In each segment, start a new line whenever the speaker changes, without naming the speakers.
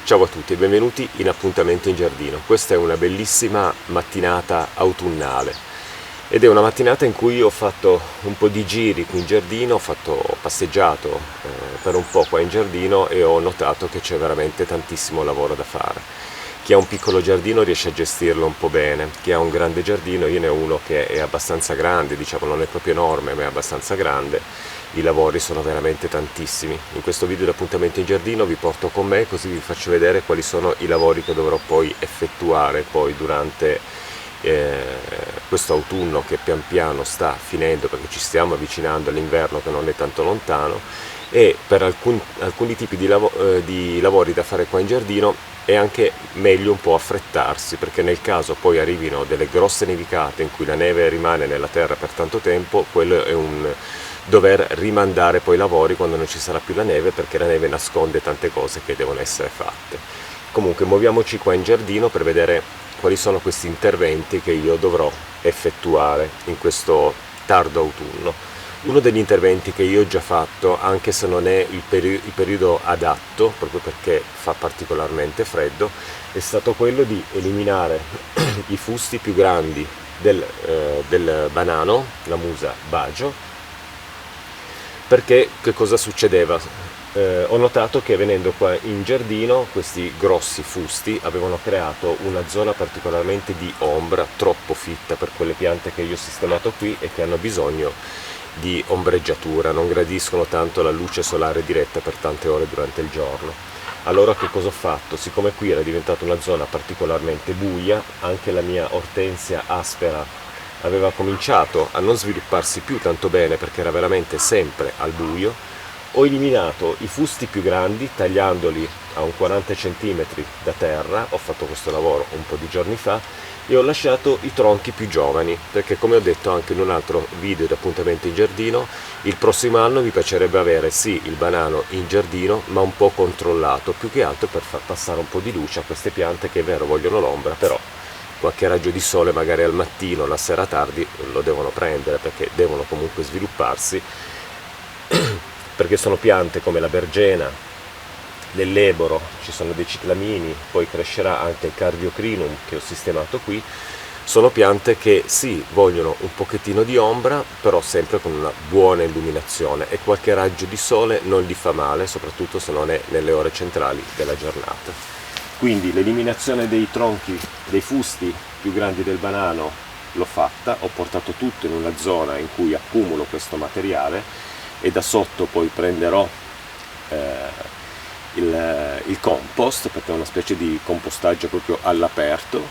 Ciao a tutti e benvenuti in Appuntamento in Giardino. Questa è una bellissima mattinata autunnale ed è una mattinata in cui ho fatto un po' di giri qui in giardino, ho passeggiato per un po' qua in giardino e ho notato che c'è veramente tantissimo lavoro da fare. Chi ha un piccolo giardino riesce a gestirlo un po' bene, chi ha un grande giardino, io ne ho uno che è abbastanza grande, diciamo non è proprio enorme ma è abbastanza grande. I lavori sono veramente tantissimi. In questo video di Appuntamento in Giardino vi porto con me così vi faccio vedere quali sono i lavori che dovrò poi effettuare poi durante questo autunno che pian piano sta finendo, perché ci stiamo avvicinando all'inverno che non è tanto lontano, e per alcuni tipi di lavori da fare qua in giardino è anche meglio un po' affrettarsi, perché nel caso poi arrivino delle grosse nevicate in cui la neve rimane nella terra per tanto tempo, quello è un dover rimandare poi i lavori quando non ci sarà più la neve, perché la neve nasconde tante cose che devono essere fatte. Comunque muoviamoci qua in giardino per vedere quali sono questi interventi che io dovrò effettuare in questo tardo autunno. Uno degli interventi che io ho già fatto, anche se non è il periodo adatto, proprio perché fa particolarmente freddo, è stato quello di eliminare i fusti più grandi del banano, la musa bagio. Perché che cosa succedeva? Ho notato che venendo qua in giardino questi grossi fusti avevano creato una zona particolarmente di ombra troppo fitta per quelle piante che io ho sistemato qui e che hanno bisogno di ombreggiatura, non gradiscono tanto la luce solare diretta per tante ore durante il giorno. Allora che cosa ho fatto? Siccome qui era diventata una zona particolarmente buia, anche la mia ortensia aspera aveva cominciato a non svilupparsi più tanto bene perché era veramente sempre al buio, ho eliminato i fusti più grandi tagliandoli a un 40 cm da terra, ho fatto questo lavoro un po' di giorni fa, e ho lasciato i tronchi più giovani, perché come ho detto anche in un altro video di Appuntamento in Giardino, il prossimo anno mi piacerebbe avere sì il banano in giardino, ma un po' controllato, più che altro per far passare un po' di luce a queste piante che è vero vogliono l'ombra, però qualche raggio di sole magari al mattino, la sera tardi lo devono prendere perché devono comunque svilupparsi, perché sono piante come la bergena, l'elleboro, ci sono dei ciclamini, poi crescerà anche il cardiocrinum che ho sistemato qui. Sono piante che sì, vogliono un pochettino di ombra, però sempre con una buona illuminazione, e qualche raggio di sole non gli fa male, soprattutto se non è nelle ore centrali della giornata. Quindi l'eliminazione dei tronchi, dei fusti più grandi del banano l'ho fatta, ho portato tutto in una zona in cui accumulo questo materiale e da sotto poi prenderò il compost, perché è una specie di compostaggio proprio all'aperto,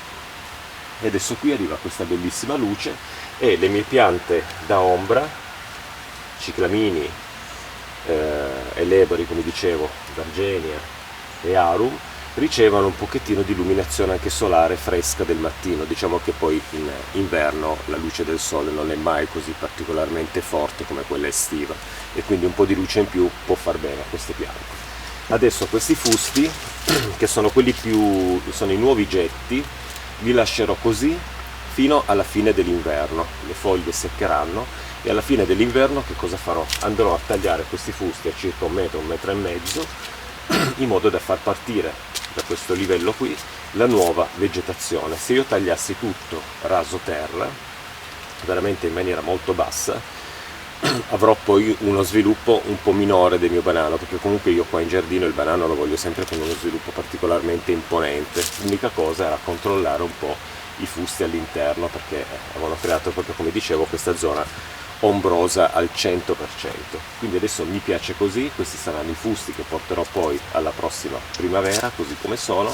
e adesso qui arriva questa bellissima luce e le mie piante da ombra, ciclamini, elebori come dicevo, Gargenia e Arum, ricevono un pochettino di illuminazione anche solare fresca del mattino. Diciamo che poi in inverno la luce del sole non è mai così particolarmente forte come quella estiva e quindi un po' di luce in più può far bene a queste piante. Adesso questi fusti, che sono sono i nuovi getti, li lascerò così fino alla fine dell'inverno. Le foglie seccheranno e alla fine dell'inverno che cosa farò? Andrò a tagliare questi fusti a circa 1 metro, 1,5 metri, in modo da far partire da questo livello qui la nuova vegetazione. Se io tagliassi tutto raso terra, veramente in maniera molto bassa, avrò poi uno sviluppo un po' minore del mio banano, perché comunque io qua in giardino il banano lo voglio sempre con uno sviluppo particolarmente imponente. L'unica cosa era controllare un po' i fusti all'interno, perché avevano creato proprio, come dicevo, questa zona ombrosa al 100%. Quindi adesso mi piace così, questi saranno i fusti che porterò poi alla prossima primavera, così come sono,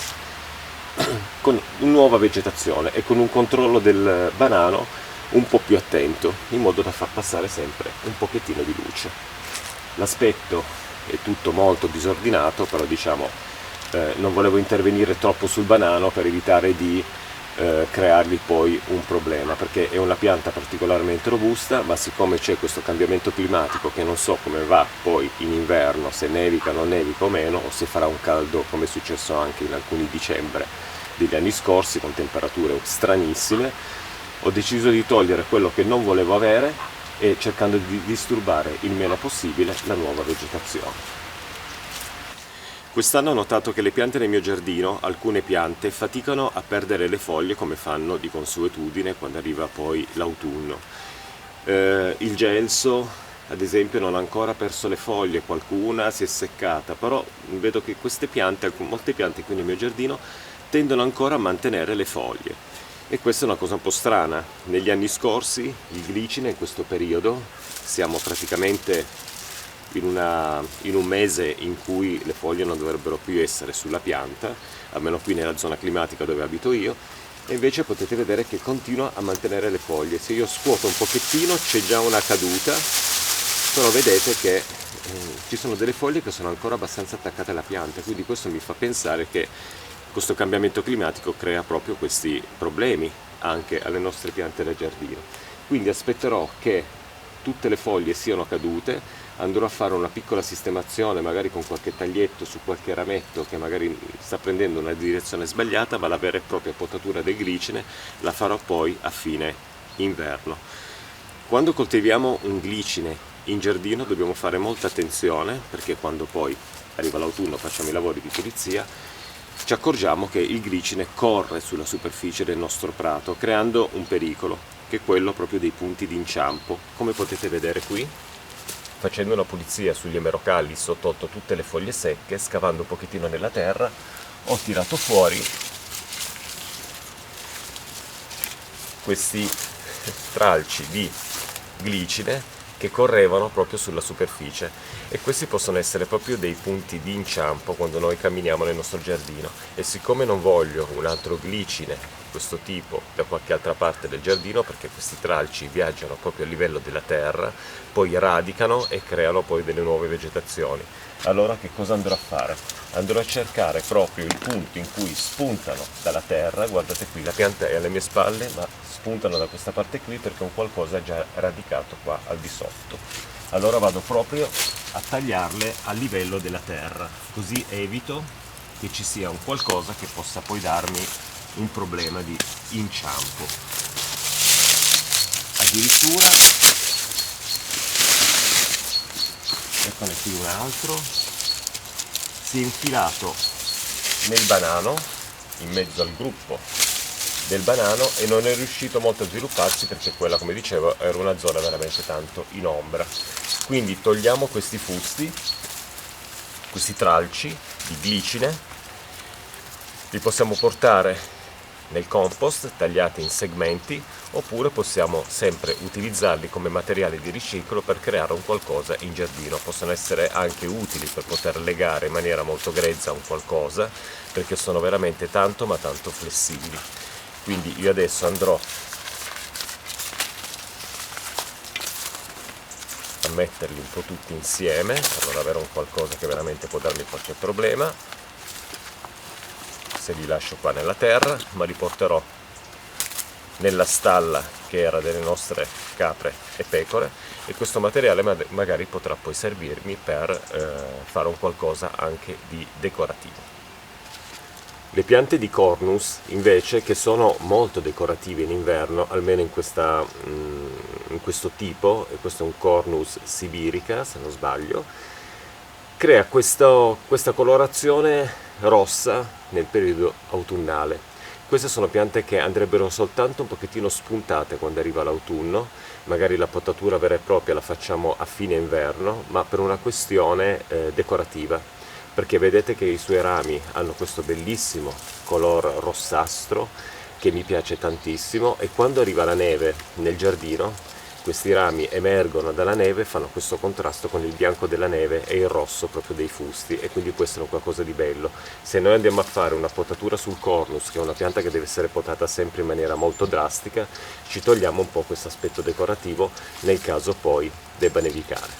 con nuova vegetazione e con un controllo del banano un po' più attento, in modo da far passare sempre un pochettino di luce. L'aspetto è tutto molto disordinato, però diciamo non volevo intervenire troppo sul banano per evitare di creargli poi un problema, perché è una pianta particolarmente robusta, ma siccome c'è questo cambiamento climatico che non so come va poi in inverno, se nevica, non nevica o meno, o se farà un caldo come è successo anche in alcuni dicembre degli anni scorsi con temperature stranissime, ho deciso di togliere quello che non volevo avere e cercando di disturbare il meno possibile la nuova vegetazione. Quest'anno ho notato che le piante nel mio giardino, alcune piante, faticano a perdere le foglie come fanno di consuetudine quando arriva poi l'autunno. Il gelso, ad esempio, non ha ancora perso le foglie, qualcuna si è seccata, però vedo che queste piante, molte piante qui nel mio giardino, tendono ancora a mantenere le foglie. E questa è una cosa un po' strana. Negli anni scorsi il glicine in questo periodo, siamo praticamente in un mese in cui le foglie non dovrebbero più essere sulla pianta, almeno qui nella zona climatica dove abito io, e invece potete vedere che continua a mantenere le foglie. Se io scuoto un pochettino c'è già una caduta, però vedete che ci sono delle foglie che sono ancora abbastanza attaccate alla pianta, quindi questo mi fa pensare che questo cambiamento climatico crea proprio questi problemi anche alle nostre piante da giardino. Quindi aspetterò che tutte le foglie siano cadute, andrò a fare una piccola sistemazione magari con qualche taglietto su qualche rametto che magari sta prendendo una direzione sbagliata, ma la vera e propria potatura del glicine la farò poi a fine inverno. Quando coltiviamo un glicine in giardino dobbiamo fare molta attenzione, perché quando poi arriva l'autunno, facciamo i lavori di pulizia, ci accorgiamo che il glicine corre sulla superficie del nostro prato creando un pericolo, che è quello proprio dei punti di inciampo. Come potete vedere qui, facendo una pulizia sugli emerocallis ho tolto tutte le foglie secche, scavando un pochettino nella terra ho tirato fuori questi tralci di glicine che correvano proprio sulla superficie, e questi possono essere proprio dei punti di inciampo quando noi camminiamo nel nostro giardino. E siccome non voglio un altro glicine di questo tipo da qualche altra parte del giardino, perché questi tralci viaggiano proprio a livello della terra, poi radicano e creano poi delle nuove vegetazioni, allora che cosa andrò a fare? Andrò a cercare proprio il punto in cui spuntano dalla terra. Guardate qui, la pianta è alle mie spalle, ma spuntano da questa parte qui perché un qualcosa è già radicato qua al di sotto. Allora vado proprio a tagliarle a livello della terra, così evito che ci sia un qualcosa che possa poi darmi un problema di inciampo. Addirittura, eccone qui un altro, si è infilato nel banano, in mezzo al gruppo del banano, e non è riuscito molto a svilupparsi perché quella, come dicevo, era una zona veramente tanto in ombra. Quindi togliamo questi fusti, questi tralci di glicine, li possiamo portare nel compost tagliati in segmenti, oppure possiamo sempre utilizzarli come materiale di riciclo per creare un qualcosa in giardino. Possono essere anche utili per poter legare in maniera molto grezza un qualcosa, perché sono veramente tanto ma tanto flessibili. Quindi io adesso andrò a metterli un po' tutti insieme per non avere un qualcosa che veramente può darmi qualche problema. Se li lascio qua nella terra, ma li porterò nella stalla che era delle nostre capre e pecore, e questo materiale magari potrà poi servirmi per fare un qualcosa anche di decorativo. Le piante di Cornus invece, che sono molto decorative in inverno, almeno in questo tipo, e questo è un Cornus sibirica se non sbaglio, crea questa colorazione rossa nel periodo autunnale. Queste sono piante che andrebbero soltanto un pochettino spuntate quando arriva l'autunno, magari la potatura vera e propria la facciamo a fine inverno, ma per una questione decorativa, perché vedete che i suoi rami hanno questo bellissimo color rossastro che mi piace tantissimo, e quando arriva la neve nel giardino questi rami emergono dalla neve, fanno questo contrasto con il bianco della neve e il rosso proprio dei fusti, e quindi può essere qualcosa di bello. Se noi andiamo a fare una potatura sul Cornus, che è una pianta che deve essere potata sempre in maniera molto drastica, ci togliamo un po' questo aspetto decorativo nel caso poi debba nevicare.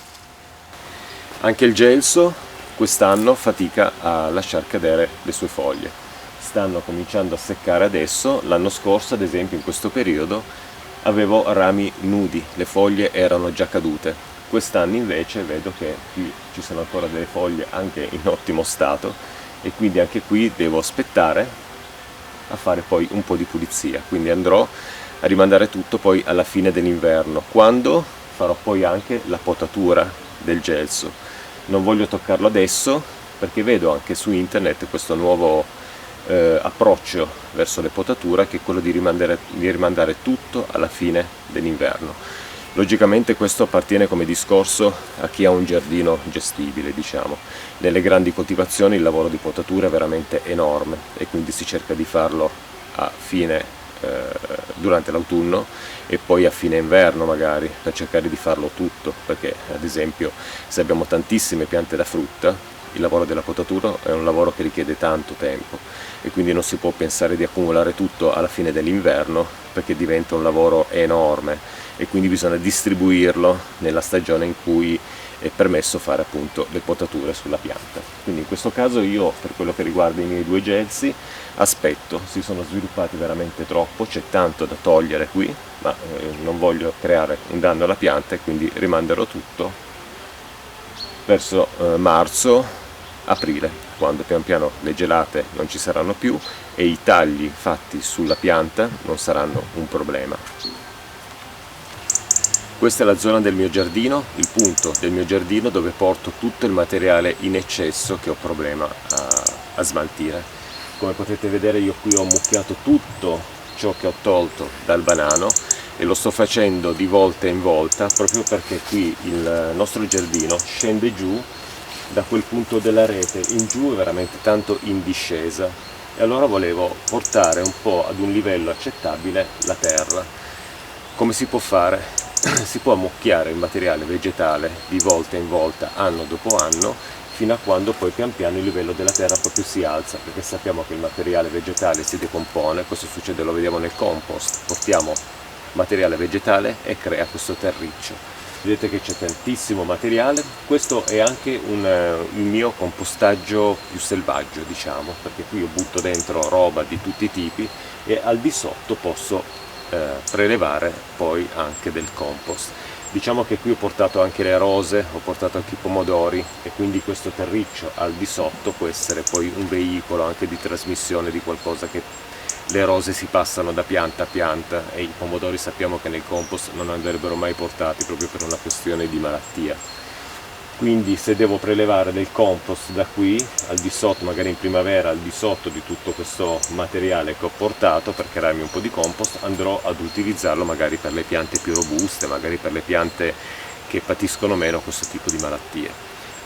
Anche il gelso quest'anno fatica a lasciar cadere le sue foglie, stanno cominciando a seccare adesso. L'anno scorso, ad esempio, in questo periodo avevo rami nudi, le foglie erano già cadute. Quest'anno invece vedo che qui ci sono ancora delle foglie anche in ottimo stato, e quindi anche qui devo aspettare a fare poi un po' di pulizia. Quindi andrò a rimandare tutto poi alla fine dell'inverno, quando farò poi anche la potatura del gelso. Non voglio toccarlo adesso perché vedo anche su internet questo nuovo approccio verso le potature, che è quello di rimandare tutto alla fine dell'inverno. Logicamente questo appartiene come discorso a chi ha un giardino gestibile, diciamo. Nelle grandi coltivazioni il lavoro di potatura è veramente enorme e quindi si cerca di farlo a fine durante l'autunno e poi a fine inverno magari, per cercare di farlo tutto, perché ad esempio se abbiamo tantissime piante da frutta il lavoro della potatura è un lavoro che richiede tanto tempo e quindi non si può pensare di accumulare tutto alla fine dell'inverno, perché diventa un lavoro enorme e quindi bisogna distribuirlo nella stagione in cui è permesso fare appunto le potature sulla pianta. Quindi in questo caso io, per quello che riguarda i miei 2 gelsi, aspetto, si sono sviluppati veramente troppo, c'è tanto da togliere qui, ma non voglio creare un danno alla pianta e quindi rimanderò tutto verso marzo, aprile, quando pian piano le gelate non ci saranno più e i tagli fatti sulla pianta non saranno un problema. Questa è la zona del mio giardino, il punto del mio giardino dove porto tutto il materiale in eccesso che ho problema a smaltire. Come potete vedere io qui ho mucchiato tutto ciò che ho tolto dal banano e lo sto facendo di volta in volta proprio perché qui il nostro giardino scende giù da quel punto della rete in giù, è veramente tanto in discesa, e allora volevo portare un po' ad un livello accettabile la terra. Come si può fare? Si può ammucchiare il materiale vegetale di volta in volta, anno dopo anno, fino a quando poi pian piano il livello della terra proprio si alza, perché sappiamo che il materiale vegetale si decompone. Questo succede, lo vediamo nel compost, portiamo materiale vegetale e crea questo terriccio. Vedete che c'è tantissimo materiale. Questo è anche il mio compostaggio più selvaggio, diciamo, perché qui io butto dentro roba di tutti i tipi e al di sotto posso prelevare poi anche del compost. Diciamo che qui ho portato anche le rose, ho portato anche i pomodori e quindi questo terriccio al di sotto può essere poi un veicolo anche di trasmissione di qualcosa, che le rose si passano da pianta a pianta e i pomodori sappiamo che nel compost non andrebbero mai portati proprio per una questione di malattia. Quindi se devo prelevare del compost da qui al di sotto, magari in primavera, al di sotto di tutto questo materiale che ho portato per crearmi un po' di compost, andrò ad utilizzarlo magari per le piante più robuste, magari per le piante che patiscono meno questo tipo di malattie.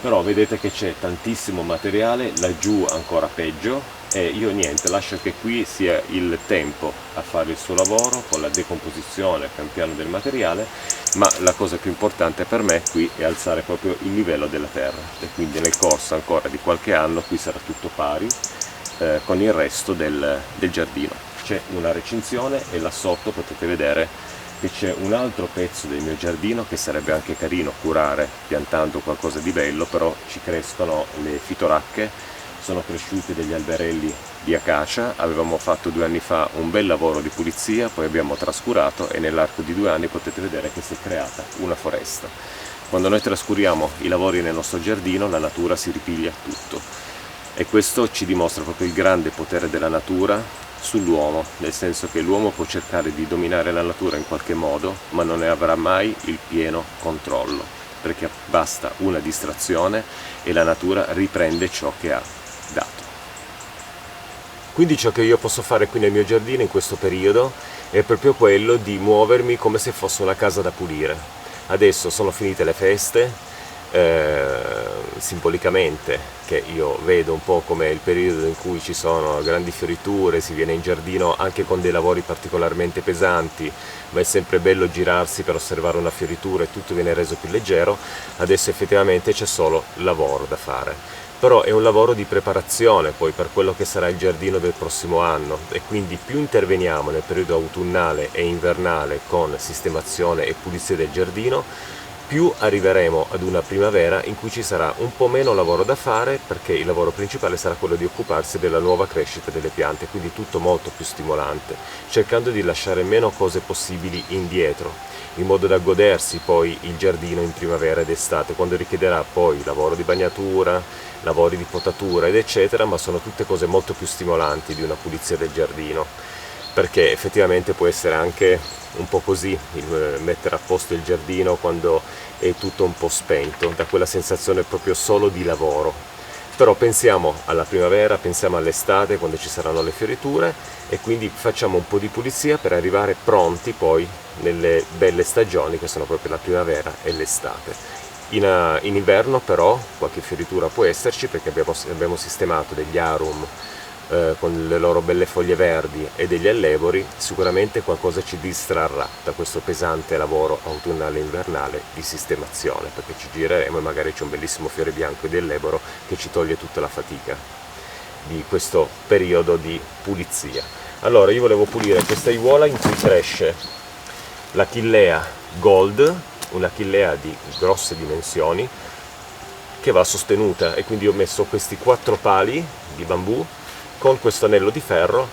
Però vedete che c'è tantissimo materiale, laggiù ancora peggio, e io niente, lascio che qui sia il tempo a fare il suo lavoro con la decomposizione pian piano del materiale, ma la cosa più importante per me qui è alzare proprio il livello della terra e quindi nel corso ancora di qualche anno qui sarà tutto pari con il resto del giardino. C'è una recinzione e là sotto potete vedere che c'è un altro pezzo del mio giardino che sarebbe anche carino curare piantando qualcosa di bello, però ci crescono le fitoracche, sono cresciuti degli alberelli di acacia, avevamo fatto 2 anni fa un bel lavoro di pulizia, poi abbiamo trascurato e nell'arco di 2 anni potete vedere che si è creata una foresta. Quando noi trascuriamo i lavori nel nostro giardino la natura si ripiglia tutto e questo ci dimostra proprio il grande potere della natura sull'uomo, nel senso che l'uomo può cercare di dominare la natura in qualche modo, ma non ne avrà mai il pieno controllo, perché basta una distrazione e la natura riprende ciò che ha dato. Quindi ciò che io posso fare qui nel mio giardino in questo periodo è proprio quello di muovermi come se fosse una casa da pulire. Adesso sono finite le feste, simbolicamente, che io vedo un po' come il periodo in cui ci sono grandi fioriture, si viene in giardino anche con dei lavori particolarmente pesanti, ma è sempre bello girarsi per osservare una fioritura e tutto viene reso più leggero. Adesso effettivamente c'è solo lavoro da fare, però è un lavoro di preparazione poi per quello che sarà il giardino del prossimo anno e quindi più interveniamo nel periodo autunnale e invernale con sistemazione e pulizia del giardino, più arriveremo ad una primavera in cui ci sarà un po' meno lavoro da fare, perché il lavoro principale sarà quello di occuparsi della nuova crescita delle piante, quindi tutto molto più stimolante, cercando di lasciare meno cose possibili indietro, in modo da godersi poi il giardino in primavera ed estate, quando richiederà poi lavoro di bagnatura, lavori di potatura ed eccetera, ma sono tutte cose molto più stimolanti di una pulizia del giardino, perché effettivamente può essere anche un po' così il mettere a posto il giardino quando è tutto un po' spento, da quella sensazione proprio solo di lavoro. Però pensiamo alla primavera, pensiamo all'estate quando ci saranno le fioriture, e quindi facciamo un po' di pulizia per arrivare pronti poi nelle belle stagioni che sono proprio la primavera e l'estate. In inverno però qualche fioritura può esserci, perché abbiamo sistemato degli arum con le loro belle foglie verdi e degli allevori. Sicuramente qualcosa ci distrarrà da questo pesante lavoro autunnale e invernale di sistemazione, perché ci gireremo e magari c'è un bellissimo fiore bianco di allevoro che ci toglie tutta la fatica di questo periodo di pulizia. Allora, io volevo pulire questa aiuola in cui cresce l'Achillea Gold, un'Achillea di grosse dimensioni che va sostenuta, e quindi ho messo questi 4 pali di bambù con questo anello di ferro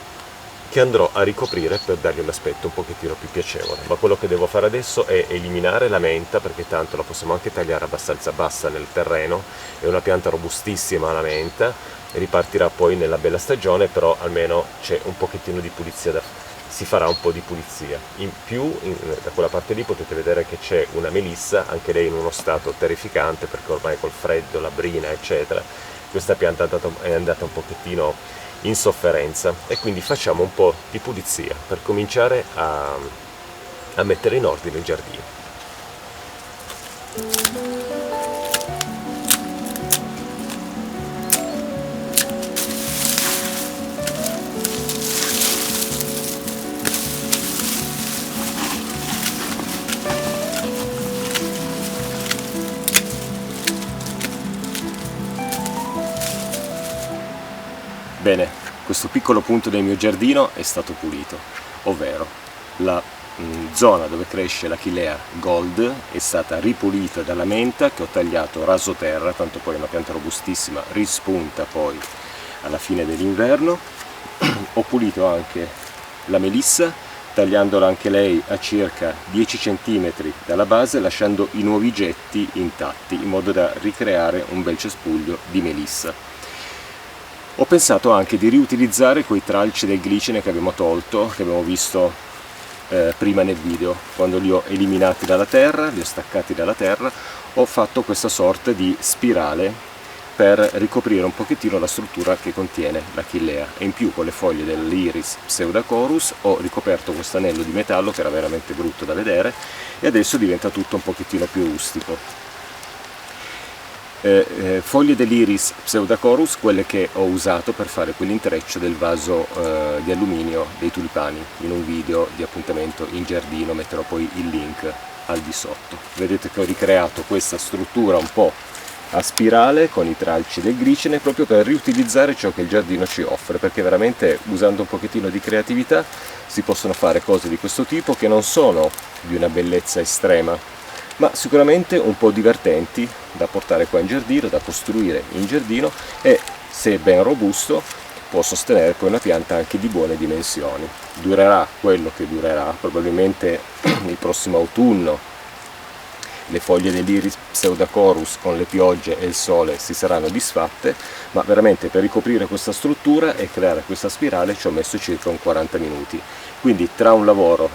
che andrò a ricoprire per dargli un aspetto un pochettino più piacevole. Ma quello che devo fare adesso è eliminare la menta, perché tanto la possiamo anche tagliare abbastanza bassa nel terreno, è una pianta robustissima la menta, e ripartirà poi nella bella stagione, però almeno c'è un pochettino di pulizia si farà un po' di pulizia. In più, da quella parte lì potete vedere che c'è una melissa, anche lei in uno stato terrificante, perché ormai col freddo, la brina eccetera, questa pianta è andata un pochettino in sofferenza, e quindi facciamo un po' di pulizia per cominciare a mettere in ordine il giardino. Bene, questo piccolo punto del mio giardino è stato pulito, ovvero la zona dove cresce l'Achillea Gold è stata ripulita dalla menta, che ho tagliato raso terra, tanto poi è una pianta robustissima, rispunta poi alla fine dell'inverno. Ho pulito anche la melissa, tagliandola anche lei a circa 10 cm dalla base, lasciando i nuovi getti intatti, in modo da ricreare un bel cespuglio di melissa. Ho pensato anche di riutilizzare quei tralci del glicine che abbiamo tolto, che abbiamo visto prima nel video. Quando li ho eliminati dalla terra, li ho staccati dalla terra, ho fatto questa sorta di spirale per ricoprire un pochettino la struttura che contiene l'Achillea, e in più con le foglie dell'Iris pseudacorus ho ricoperto questo anello di metallo che era veramente brutto da vedere, e adesso diventa tutto un pochettino più rustico. Foglie dell'Iris pseudacorus, quelle che ho usato per fare quell'intreccio del vaso di alluminio dei tulipani. In un video di appuntamento in giardino metterò poi il link al di sotto. Vedete che ho ricreato questa struttura un po' a spirale con i tralci del glicine, proprio per riutilizzare ciò che il giardino ci offre, perché veramente usando un pochettino di creatività si possono fare cose di questo tipo, che non sono di una bellezza estrema, ma sicuramente un po' divertenti da portare qua in giardino, da costruire in giardino, e se ben robusto può sostenere poi una pianta anche di buone dimensioni. Durerà quello che durerà, probabilmente il prossimo autunno le foglie dell'Iris pseudacorus con le piogge e il sole si saranno disfatte, ma veramente per ricoprire questa struttura e creare questa spirale ci ho messo circa un 40 minuti. Quindi tra un lavoro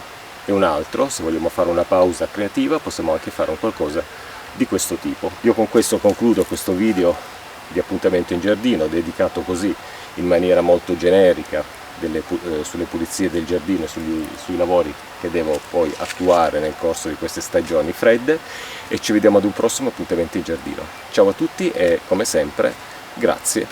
e un altro, se vogliamo fare una pausa creativa, possiamo anche fare un qualcosa di questo tipo. Io con questo concludo questo video di appuntamento in giardino, dedicato così in maniera molto generica sulle pulizie del giardino, sui lavori che devo poi attuare nel corso di queste stagioni fredde, e ci vediamo ad un prossimo appuntamento in giardino. Ciao a tutti e come sempre grazie